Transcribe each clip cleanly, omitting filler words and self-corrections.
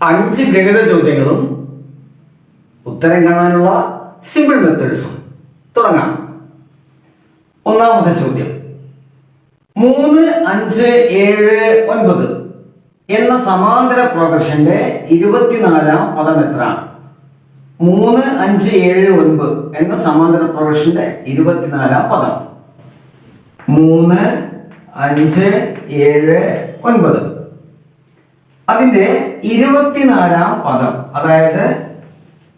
5 ഗണിത ചോദ്യങ്ങളും ഉത്തരം കാണാനുള്ള സിമ്പിൾ മെത്തേഡ്സും തുടങ്ങാം. ഒന്നാമത്തെ ചോദ്യം, 3, 5, 7, 9 എന്ന സമാന്തര പ്രോഗ്രഷന്റെ 24ാം പദം എത്ര? 3, 5, 7, 9 എന്ന സമാന്തര പ്രോഗ്രഷന്റെ 24ാം പദം. 3, 5, 7, 9 അതിന്റെ 24ാം പദം, അതായത്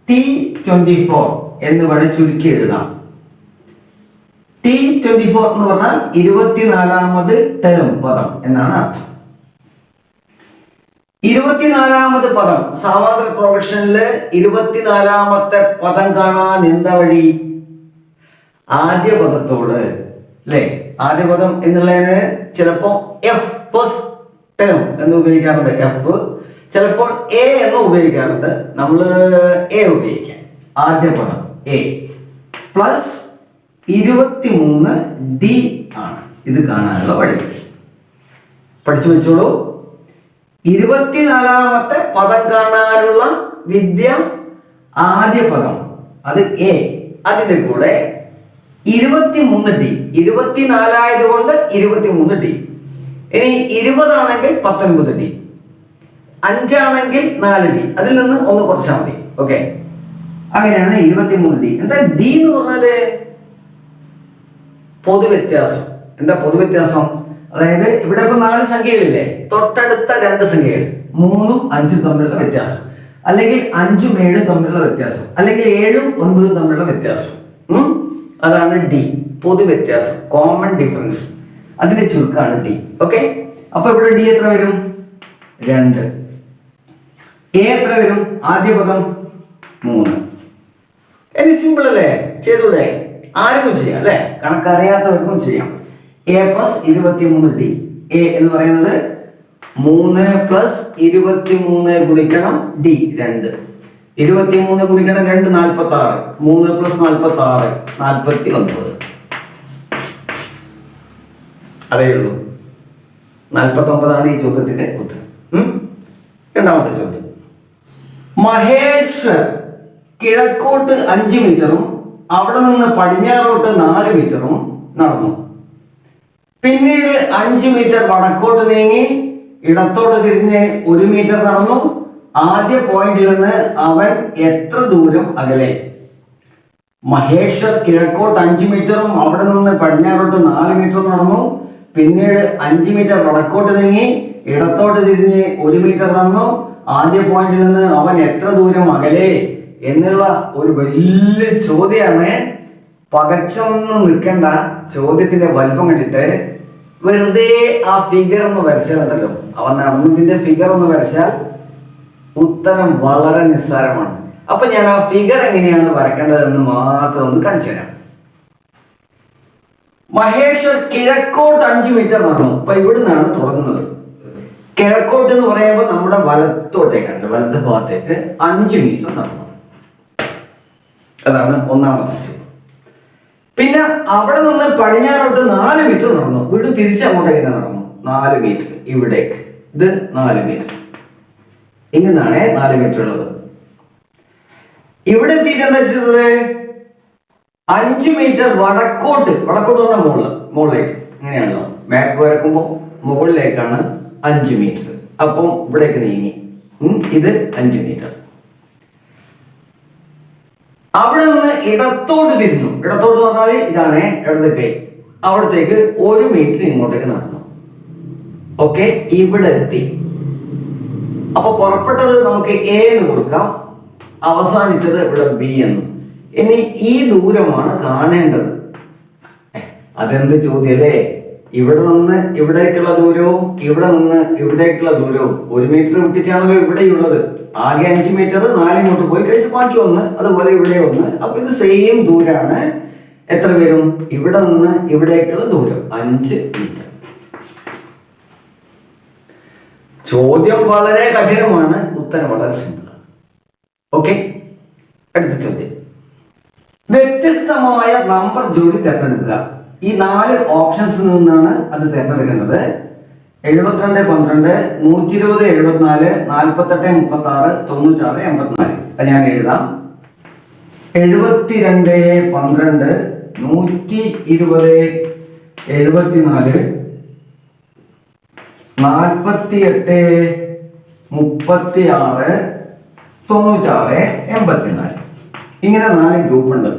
T24 എന്ന് വേണേൽ ചുരുക്കി എഴുതാം. T24 എന്ന് പറഞ്ഞാൽ 24ാമത് ടേം പദം എന്നാണ് അർത്ഥം. 24ാമത് പദം സമാന്തര പ്രോഗ്രഷനില് 24ാമത്തെ പദം കാണാൻ എന്താ വഴി? ആദ്യ പദത്തോട് അല്ലെ, ആദ്യ പദം എന്നുള്ളതിന് ചിലപ്പോ എഫ് ഫസ്റ്റ് ടേം എന്ന് ഉപയോഗിക്കാറുണ്ട്, എഫ്, ചിലപ്പോൾ എ എന്ന് ഉപയോഗിക്കാറുണ്ട്. നമ്മൾ എ ഉപയോഗിക്കാം. ആദ്യ പദം എ പ്ലസ് 23 ഡി ആണ് ഇത് കാണാനുള്ള വഴി. പഠിച്ചു വെച്ചോളൂ. 24ാമത്തെ പദം കാണാനുള്ള വിദ്യ ആദ്യ പദം അത് എ, അതിന്റെ കൂടെ 23 ഡി, 24 ആയതുകൊണ്ട് 23 ഡി. ഇനി 20 ആണെങ്കിൽ 19 ഡി, 5 ആണെങ്കിൽ 4 ഡി, അതിൽ നിന്ന് ഒന്ന് കുറച്ചാൽ മതി. ഓക്കെ, അങ്ങനെയാണ് 23 ഡി. എന്താ ഡി എന്ന് പറഞ്ഞാല്? പൊതുവ്യത്യാസം. എന്താ പൊതുവ്യത്യാസം? അതായത് ഇവിടെ ഇപ്പൊ 4 സംഖ്യകളില്ലേ, തൊട്ടടുത്ത 2 സംഖ്യകൾ 3ഉം 5ഉം തമ്മിലുള്ള വ്യത്യാസം, അല്ലെങ്കിൽ 5ഉം 7ഉം തമ്മിലുള്ള വ്യത്യാസം, അല്ലെങ്കിൽ 7ഉം 9ഉം തമ്മിലുള്ള വ്യത്യാസം, അതാണ് ഡി, പൊതുവ്യത്യാസം, കോമൺ ഡിഫറൻസ്. അതിന്റെ ചുരുക്കാണ് ഡി. ഓക്കെ, അപ്പൊ ഇവിടെ ഡി എത്ര വരും? 2. എ എത്ര വരും? ആദ്യ പദം 3. ഇനി സിമ്പിൾ അല്ലേ, ചെയ്തൂടെ? ആർക്കും ചെയ്യാം അല്ലെ, കണക്കറിയാത്തവർക്കും ചെയ്യാം. A plus 23 D. എ എന്ന് പറയുന്നത് 3 പ്ലസ് 23 ഗുണിക്കണം ഡി 2. 23 ഗുണിക്കണം 2 46. 3 പ്ലസ് 46 49. അതേ ഉള്ളൂ. 49 ഈ ചോദ്യത്തിന്റെ ഉത്തരം. രണ്ടാമത്തെ ചോദ്യം, മഹേശ്വർ കിഴക്കോട്ട് 5 മീറ്ററും അവിടെ നിന്ന് പടിഞ്ഞാറോട്ട് 4 മീറ്ററും നടന്നു. പിന്നീട് 5 മീറ്റർ വടക്കോട്ട് നീങ്ങി ഇടത്തോട്ട് തിരിഞ്ഞ് 1 മീറ്റർ നടന്നു. ആദ്യ പോയിന്റിൽ നിന്ന് അവൻ എത്ര ദൂരം അകലെ? മഹേശ്വർ കിഴക്കോട്ട് 5 മീറ്ററും അവിടെ നിന്ന് പടിഞ്ഞാറോട്ട് 4 മീറ്റർ നടന്നു. പിന്നീട് 5 മീറ്റർ വടക്കോട്ട് നീങ്ങി ഇടത്തോട്ട് തിരിഞ്ഞ് 1 മീറ്റർ നടന്നു. ആദ്യ പോയിന്റിൽ നിന്ന് അവൻ എത്ര ദൂരം അകലെ എന്നുള്ള ഒരു വലിയ ചോദ്യമാണ്. പകച്ചൊന്നും നിൽക്കണ്ട, ചോദ്യത്തിന്റെ വലിപ്പം കണ്ടിട്ട് വെറുതെ ആ ഫിഗർ ഒന്ന് വരച്ചാലുണ്ടല്ലോ, അവൻ നടന്നതിന്റെ ഫിഗർ ഒന്ന് വരച്ചാൽ ഉത്തരം വളരെ നിസ്സാരമാണ്. അപ്പൊ ഞാൻ ആ ഫിഗർ എങ്ങനെയാണ് വരക്കേണ്ടതെന്ന് മാത്രം ഒന്ന് കാണിച്ചു തരാം. മഹേശ്വർ കിഴക്കോട്ട് 5 മീറ്റർ നടന്നു. അപ്പൊ ഇവിടുന്നാണ് തുടങ്ങുന്നത്. കിഴക്കോട്ട് എന്ന് പറയുമ്പോൾ നമ്മുടെ വലത്തോട്ടേക്കാണ്, വലത് ഭാഗത്തേക്ക് 5 മീറ്റർ നടന്നു. അതാണ് ഒന്നാമത്തെ സ്റ്റെപ്പ്. പിന്നെ അവിടെ നിന്ന് പടിഞ്ഞാറോട്ട് 4 മീറ്റർ നടന്നു. വീണ്ടും തിരിച്ച് അങ്ങോട്ടേക്ക് നടന്നു 4 മീറ്റർ ഇവിടേക്ക്. ഇത് 4 മീറ്റർ. ഇങ്ങനാണ് 4 മീറ്റർ ഉള്ളത്. ഇവിടെ എത്തിയിട്ട് എന്താ ചെയ്തത്? 5 മീറ്റർ വടക്കോട്ട്, വടക്കോട്ട് പറഞ്ഞാൽ മുകളിലേക്ക്, ഇങ്ങനെയാണല്ലോ മാപ്പ് വരക്കുമ്പോൾ മുകളിലേക്കാണ് 5 മീറ്റർ. അപ്പം ഇവിടേക്ക് നീങ്ങി, ഇത് 5 മീറ്റർ. അവിടെ നിന്ന് ഇടത്തോട്ട് തിരിഞ്ഞു. ഇടത്തോട്ട് പറഞ്ഞാൽ ഇതാണ് ഇടത് കൈ. അവിടത്തേക്ക് 1 മീറ്റർ ഇങ്ങോട്ടേക്ക് നടന്നു. ഓക്കെ, ഇവിടെ എത്തി. അപ്പൊ പുറപ്പെട്ടത് നമുക്ക് എ എന്ന് കൊടുക്കാം, അവസാനിച്ചത് ഇവിടെ ബി എന്നും. ഇനി ഈ ദൂരമാണ് കാണേണ്ടത്. അതെന്ത് ചോദ്യല്ലേ? ഇവിടെ നിന്ന് ഇവിടേക്കുള്ള ദൂരവും ഇവിടെ നിന്ന് ഇവിടേക്കുള്ള ദൂരവും 1 മീറ്റർ വിട്ടിട്ടാണല്ലോ ഇവിടെയുള്ളത്. ആകെ 5 മീറ്റർ, 4 ഇങ്ങോട്ട് പോയി കഴിച്ച് ബാക്കി 1, അതുപോലെ ഇവിടെ 1. അപ്പൊ ഇത് സെയിം ദൂരാണ്. എത്ര വരും? ഇവിടെ നിന്ന് ഇവിടേക്കുള്ള ദൂരം 5 മീറ്റർ. ചോദ്യം വളരെ കഠിനമാണ്, ഉത്തരം വളരെ സിമ്പിൾ. ഓക്കെ, അടുത്ത ചോദ്യം, വ്യത്യസ്തമായ നമ്പർ ജോഡി തിരഞ്ഞെടുക്കുക. ഈ 4 ഓപ്ഷൻസിൽ നിന്നാണ് അത് തിരഞ്ഞെടുക്കേണ്ടത്. 72 12 120 74 48 36 96 84. അത് ഞാൻ എഴുതാം. 72 12 120 74 48 36 96 84. ഇങ്ങനെ 4 ഗ്രൂപ്പ് ഉണ്ട്.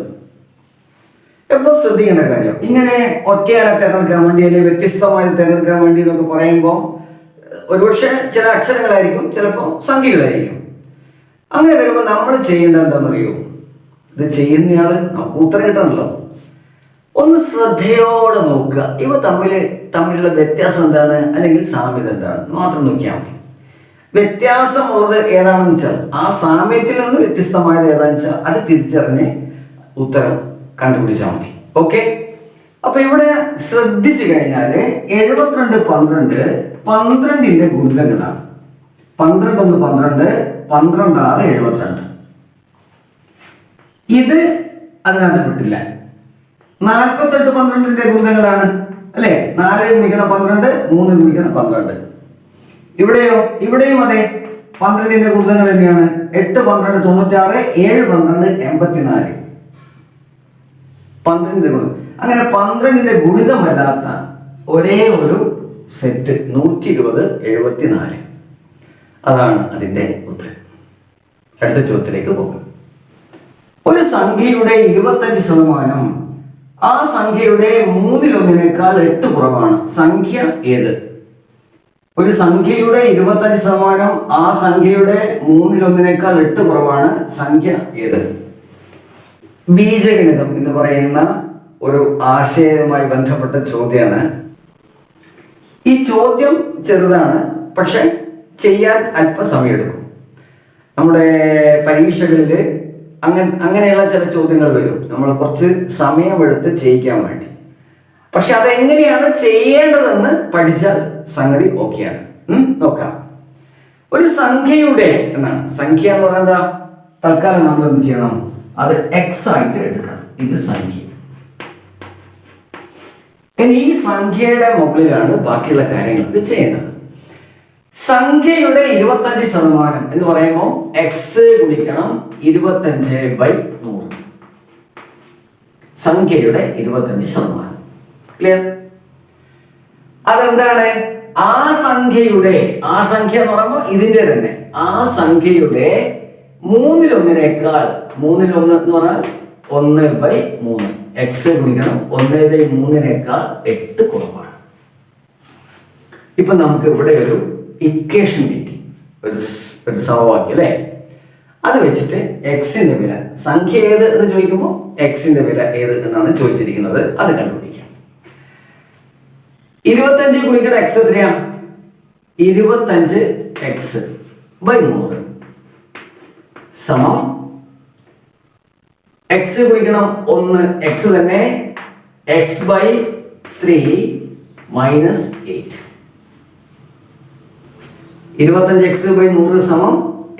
എപ്പോൾ ശ്രദ്ധിക്കേണ്ട കാര്യം, ഇങ്ങനെ ഒറ്റയാളെ തിരഞ്ഞെടുക്കാൻ വേണ്ടി അല്ലെങ്കിൽ വ്യത്യസ്തമായി തിരഞ്ഞെടുക്കാൻ വേണ്ടി എന്നൊക്കെ പറയുമ്പോൾ ഒരുപക്ഷെ ചില അക്ഷരങ്ങളായിരിക്കും, ചിലപ്പോൾ സംഖ്യകളായിരിക്കും. അങ്ങനെ വരുമ്പോൾ നമ്മൾ ചെയ്യേണ്ടത് എന്താണെന്നറിയോ? ഇത് ചെയ്യുന്നയാള് നമുക്ക് ഉത്തരം കിട്ടണമല്ലോ. ഒന്ന് ശ്രദ്ധയോടെ നോക്കുക, ഇവ തമ്മിലുള്ള വ്യത്യാസം എന്താണ് അല്ലെങ്കിൽ സാമ്യത എന്താണ് മാത്രം നോക്കിയാൽ മതി. വ്യത്യാസമുള്ളത് ഏതാണെന്ന് വെച്ചാൽ ആ സാമ്യത്തിൽ നിന്ന് വ്യത്യസ്തമായത് ഏതാണെന്ന് വെച്ചാൽ അത് തിരിച്ചറിഞ്ഞ് ഉത്തരം കണ്ടുപിടിച്ചാൽ മതി. ഓക്കെ, അപ്പൊ ഇവിടെ ശ്രദ്ധിച്ചു കഴിഞ്ഞാല് 72 12 12ന്റെ ഗുണിതങ്ങളാണ്. 12 1 12 12 6 72. ഇത് അതിനകത്ത് വിട്ടില്ല. 48 12ന്റെ ഗുണിതങ്ങളാണ് അല്ലെ. 4 ഗുണിക്കണം 12 3 ഗുണിക്കണം 12. ഇവിടെയോ? ഇവിടെയും അതെ, 12ന്റെ ഗുണിതങ്ങൾ തന്നെയാണ്. 8 12 96 7 12 84. 12ന്റെ ഗുണിതം. അങ്ങനെ 12ന്റെ ഗുണിതമല്ലാത്ത ഒരേ ഒരു സെറ്റ് 120 74. അതാണ് അതിന്റെ ഉത്തരം. അടുത്ത ചോദ്യത്തിലേക്ക് പോകും. ഒരു സംഖ്യയുടെ 25% ആ സംഖ്യയുടെ 1/3 കുറവാണ്. സംഖ്യ ഏത്? ഒരു സംഖ്യയുടെ 25% ആ സംഖ്യയുടെ 1/3 കുറവാണ്. സംഖ്യ ഏത്? ബീജഗണിതം എന്ന് പറയുന്ന ഒരു ആശയവുമായി ബന്ധപ്പെട്ട ചോദ്യമാണ്. ഈ ചോദ്യം ചെറുതാണ്, പക്ഷെ ചെയ്യാൻ അല്പസമയമെടുക്കും. നമ്മുടെ പരീക്ഷകളിൽ അങ്ങനെയുള്ള ചില ചോദ്യങ്ങൾ വരും, നമ്മൾ കുറച്ച് സമയമെടുത്ത് ചെയ്യിക്കാൻ വേണ്ടി. പക്ഷെ അതെങ്ങനെയാണ് ചെയ്യേണ്ടതെന്ന് പഠിച്ചാൽ സംഗതി ഓക്കെയാണ്. നോക്കാം. ഒരു സംഖ്യയുടെ എന്നാണ്, സംഖ്യ എന്ന് പറയുന്നത് തൽക്കാലം നമ്മൾ എന്ത് ചെയ്യണം? അത് എക്സ് ആയിട്ട് എടുക്കണം. ഇത് സംഖ്യ. ഇനി ഈ സംഖ്യയുടെ മുകളിലാണ് ബാക്കിയുള്ള കാര്യങ്ങളൊക്കെ ചെയ്യേണ്ടത്. സംഖ്യയുടെ 25% എന്ന് പറയുമ്പോൾ എക്സ് ഗുണിക്കണം 25/100. സംഖ്യയുടെ 25%. ക്ലിയർ? അതെന്താണ്? ആ സംഖ്യയുടെ, ആ സംഖ്യ എന്ന് പറയുമ്പോൾ ഇതിന്റെ തന്നെ ആ സംഖ്യയുടെ 3/1 3/1 എന്ന് പറഞ്ഞാൽ 1/3. എക്സ് ഗുണിക്കണം 1/3 8 കുറവാണ്. ഇപ്പൊ നമുക്ക് ഇവിടെ ഒരു ഇക്വേഷൻ കിട്ടി, ഒരു സമവാക്യം അല്ലെ. അത് വെച്ചിട്ട് എക്സിന്റെ വില, സംഖ്യ ഏത് എന്ന് ചോദിക്കുമ്പോൾ എക്സിന്റെ വില ഏത് എന്നാണ് ചോദിച്ചിരിക്കുന്നത്. അത് കണ്ടുപിടിക്കാം. 25 ഗുണിക്കണം എക്സ് എത്രയാ? 25x/100 സമം എക്സ് ഗുണിക്കണം 1 എക്സ് തന്നെ x/3 മൈനസ് 8. 25x/100 സമം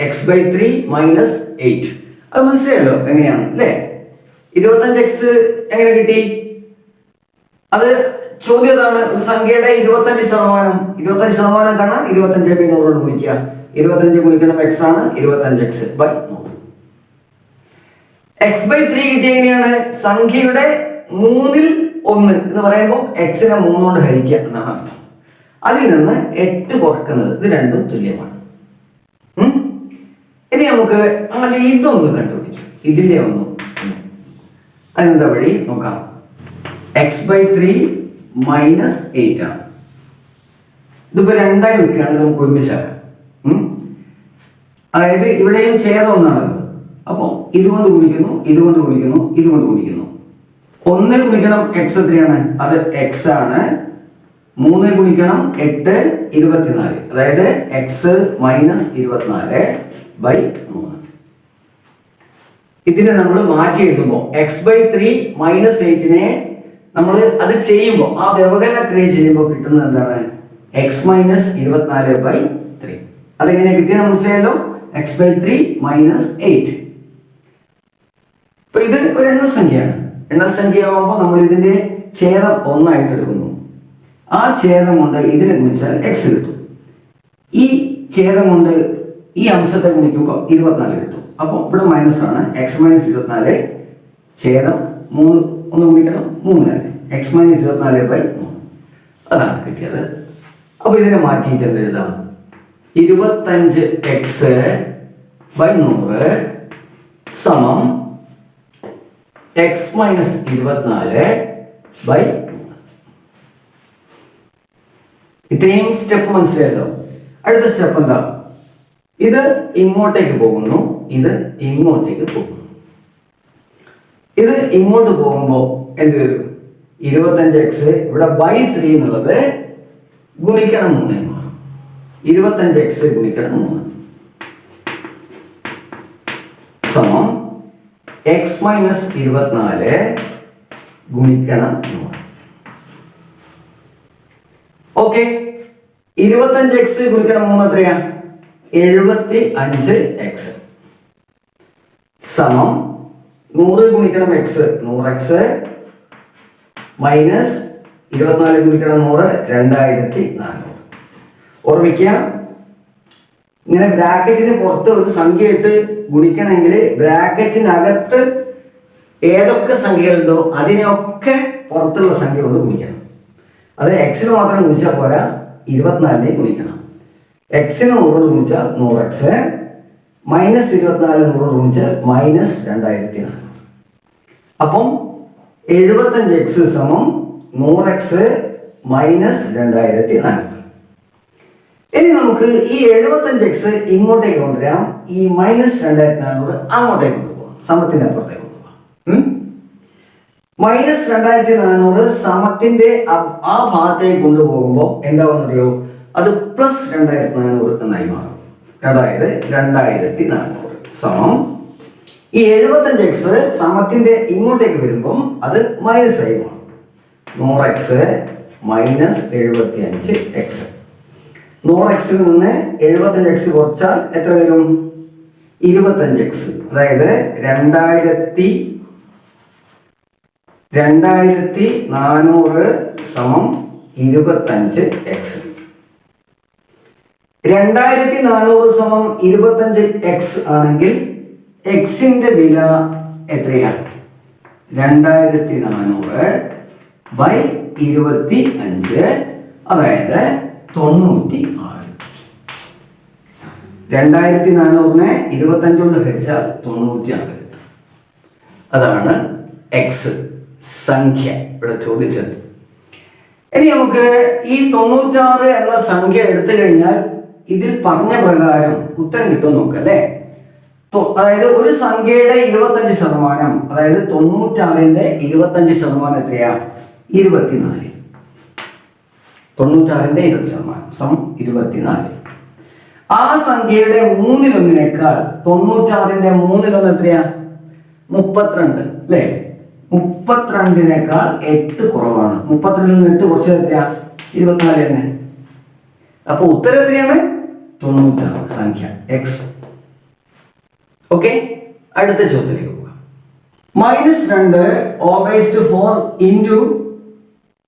x/3 മൈനസ് 8. അത് മനസ്സിലായല്ലോ എങ്ങനെയാണ് അല്ലേ? 25x എങ്ങനെ കിട്ടി? അത് ചോദ്യതാണ്. ഒരു സംഖ്യയുടെ 25% കാണാൻ 25/100 ഗുണിക്കുക. 25 ഗുണിക്കണം x ആണ് 25x/100. x/3 കിട്ടിയ എങ്ങനെയാണ്? സംഖ്യയുടെ 1/3 എന്ന് പറയുമ്പോൾ എക്സിനെ 3 കൊണ്ട് ഹരിക്കുക എന്നാണ് അർത്ഥം. അതിൽ നിന്ന് 8 കുറക്കുന്നത്. ഇത് രണ്ടും തുല്യമാണ്. ഇനി നമുക്ക് അങ്ങനെ ഇതൊന്ന് കണ്ടുപിടിക്കാം. ഇതിന്റെ ഒന്നും അതിനെന്താ വഴി നോക്കാം. x/3 മൈനസ് 8 ആണ്. ഇതിപ്പോ രണ്ടായി നിൽക്കുകയാണ്, നമുക്ക് ഒരുമിച്ചാക്കാം. അതായത് ഇവിടെയും ഛേദം ഒന്നാണല്ലോ. അപ്പൊ ഇതുകൊണ്ട് ഗുണിക്കുന്നു, ഇതുകൊണ്ട് ഗുണിക്കുന്നു, ഇതുകൊണ്ട് ഗുണിക്കുന്നു. 1 ഗുണിക്കണം എക്സ് എത്രയാണ്? അത് എക്സ് ആണ്. 3 ഗുണിക്കണം 8 24. അതായത് എക്സ് മൈനസ് 24/3. ഇതിനെ നമ്മൾ മാറ്റി എഴുതുമ്പോൾ x/3 മൈനസ് 8നെ നമ്മൾ അത് ചെയ്യുമ്പോൾ ആ വ്യവകലന ക്രിയ ചെയ്യുമ്പോൾ കിട്ടുന്നത് എന്താണ്? X minus 24/3. അതെങ്ങനെയാ കിട്ടിയത് മനസ്സിലായല്ലോ? x/3 minus 8. ഇപ്പൊ ഇത് ഒരു എണ്ണൽ സംഖ്യയാണ്. എണ്ണൽ സംഖ്യ ആവുമ്പോൾ നമ്മൾ ഇതിന്റെ ഛേദം 1 ആയിട്ട് എടുക്കുന്നു. ആ ഛേദം കൊണ്ട് ഇതിനെ ഗുണിച്ചാൽ എക്സ് കിട്ടും. ഈ ഛേദം കൊണ്ട് ഈ അംശത്തെ ഗുണിക്കുമ്പോൾ 24 കിട്ടും. അപ്പോൾ ഇവിടെ മൈനസ് ആണ്. എക്സ് മൈനസ് 24 ഛേദം 3 ഒന്ന് ഗുണിക്കണം 3 തന്നെ. എക്സ് മൈനസ് 24/3 അതാണ് കിട്ടിയത്. അപ്പോൾ ഇതിനെ മാറ്റിയിട്ട് എന്ത് എഴുതാം? 25x/100 സമം എക്സ് മൈനസ് 24/3. ഇത്രയും സ്റ്റെപ്പ് മനസ്സിലായല്ലോ. അടുത്ത സ്റ്റെപ്പ് എന്താ? ഇത് ഇങ്ങോട്ടേക്ക് പോകുന്നു, ഇത് ഇങ്ങോട്ടേക്ക് പോകുന്നു. ഇത് ഇങ്ങോട്ട് പോകുമ്പോൾ എന്ത് വരും? 25x ഇവിടെ /3 എന്നുള്ളത് ഗുണിക്കണം 3 മാറും. 25x ഗുണിക്കണം 3 സമം എക്സ് മൈനസ് 24 ഗുണിക്കണം 3. ഓക്കെ, 25x ഗുണിക്കണം 3 എത്രയാ? 75x സമം 100 ഗുണിക്കണം x 100x മൈനസ് 24 ഗുണിക്കണം 100 2400. ഓർമ്മിക്കുക, ഇങ്ങനെ ബ്രാക്കറ്റിന് പുറത്ത് ഒരു സംഖ്യ ഇട്ട് ഗുണിക്കണമെങ്കിൽ ബ്രാക്കറ്റിനകത്ത് ഏതൊക്കെ സംഖ്യകളുണ്ടോ അതിനെയൊക്കെ പുറത്തുള്ള സംഖ്യ കൊണ്ട് ഗുണിക്കണം. അത് എക്സിന് മാത്രം ഗുണിച്ചാൽ പോരാ, 24 ഗുണിക്കണം. എക്സിന് 100 ഗുണിച്ചാൽ 100x മൈനസ് 24 100 ഗുണിച്ചാൽ മൈനസ് 2400. അപ്പം 75x സമം 100x മൈനസ് 2400. ഇനി നമുക്ക് ഈ 75x ഇങ്ങോട്ടേക്ക് കൊണ്ടുവരാം, ഈ മൈനസ് 2400 അങ്ങോട്ടേക്ക് കൊണ്ടുപോകാം, സമത്തിന്റെ അപ്പുറത്തേക്ക് കൊണ്ടുപോകാം. മൈനസ് 2400 സമത്തിന്റെ ആ ഭാഗത്തേക്ക് കൊണ്ടുപോകുമ്പോൾ എന്താവുന്നറിയോ? അത് പ്ലസ് 2400 എന്നായി മാറും. അതായത് 2400 സമം ഈ 75x സമത്തിന്റെ ഇങ്ങോട്ടേക്ക് വരുമ്പം അത് മൈനസ് ആയി മാറും. 100x minus 75x. 100x നിന്ന് 75x കുറച്ചാൽ എത്ര വരും? 25x. അതായത് 2400 സമം 25x. 2400 സമം 25x ആണെങ്കിൽ എക്സിന്റെ വില എത്രയാണ്? 2400/25, അതായത് 96. 2400നെ 25 കൊണ്ട് ഹരിച്ചാൽ 96 കിട്ടും. അതാണ് എക്സ് സംഖ്യ ഇവിടെ ചോദിച്ചത്. ഇനി നമുക്ക് ഈ 96 എന്ന സംഖ്യ എടുത്തു കഴിഞ്ഞാൽ ഇതിൽ പറഞ്ഞ പ്രകാരം ഉത്തരം കിട്ടും നോക്കാം അല്ലേ? അതായത് ഒരു സംഖ്യയുടെ 25%, അതായത് 96ന്റെ 25% എത്രയാ? 24. 96ന്റെ 20% സമം 24. ആ സംഖ്യയുടെ 1/3 96ന്റെ 1/3 എത്രയാ? 32 അല്ലേ? 32നേക്കാൾ 8 കുറവാണ്. 32ൽ നിന്ന് 8 കുറച്ചത് എത്രയാ? 24 തന്നെ. അപ്പൊ ഉത്തരം എത്രയാണ്? 96 സംഖ്യ എക്സ്. ഓക്കെ, അടുത്ത ചോദ്യത്തിലേക്ക് പോകാം. -2 ഇൻറ്റു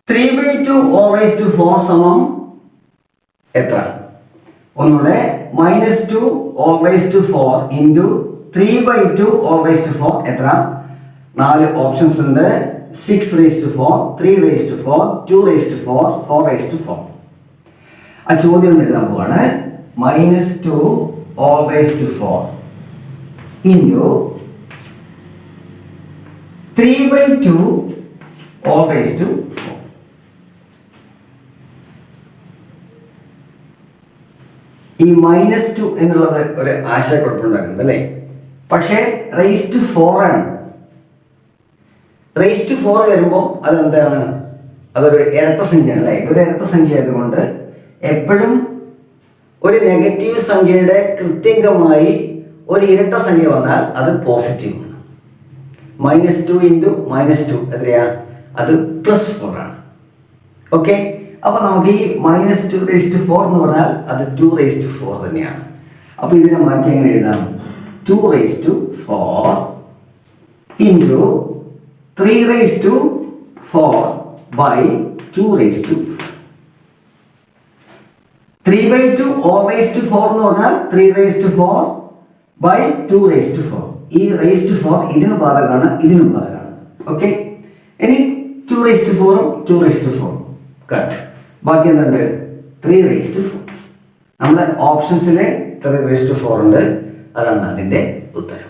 3/2 സമം എത്ര? ഒന്നുകൂടെ, -2 ഇൻറ്റു 3/2 എത്ര? 4 ഓപ്ഷൻസ് ഉണ്ട്. 6/4, 3/4, 2/4, 4/4. ആ ചോദ്യം എഴുതാൻ പോവാണ്. -2 ഇൻറ്റു 3/2 ഈ -2 എന്നുള്ളത് ഒരു ആശയക്കുഴപ്പമുണ്ടാക്കുന്നുണ്ട് അല്ലേ? പക്ഷേ ⁻4 ആണ്. ⁻4 വരുമ്പോൾ അതെന്താണ്? അതൊരു ഇരട്ട സംഖ്യയാണ് അല്ലേ? ഇതൊരു ഇരട്ട സംഖ്യ ആയതുകൊണ്ട് എപ്പോഴും ഒരു നെഗറ്റീവ് സംഖ്യയുടെ കൃത്യംഗമായി ഒരു ഇരട്ട സംഖ്യ വന്നാൽ അത് പോസിറ്റീവ് ആണ്. -2 ഇൻറ്റു -2 എത്രയാണ്? അത് +4 ആണ്. ഓക്കെ, അപ്പൊ നമുക്ക് ഈ -2/4 എന്ന് പറഞ്ഞാൽ അത് 2/4 തന്നെയാണ്. അപ്പൊ ഇതിനെ മാറ്റി എങ്ങനെ എഴുതാം? 2/4 ഇൻറ്റു 3/4/2/4. 3/2 ഓൾ റേസ് ടു 4 എന്ന് പറഞ്ഞാൽ 3/4/2/4. ഈ റേസ് ടു 4 ഇതിനും ബാധകമാണ്, ഇതിനും ബാധകമാണ്. ഓക്കെ, ഇനി 2/4 2/4 കട്ട്. ബാക്കി എന്തുണ്ട്? 3/4. നമ്മുടെ ഓപ്ഷൻസിൽ 3/4 ഉണ്ട്. അതാണ് അതിന്റെ ഉത്തരം.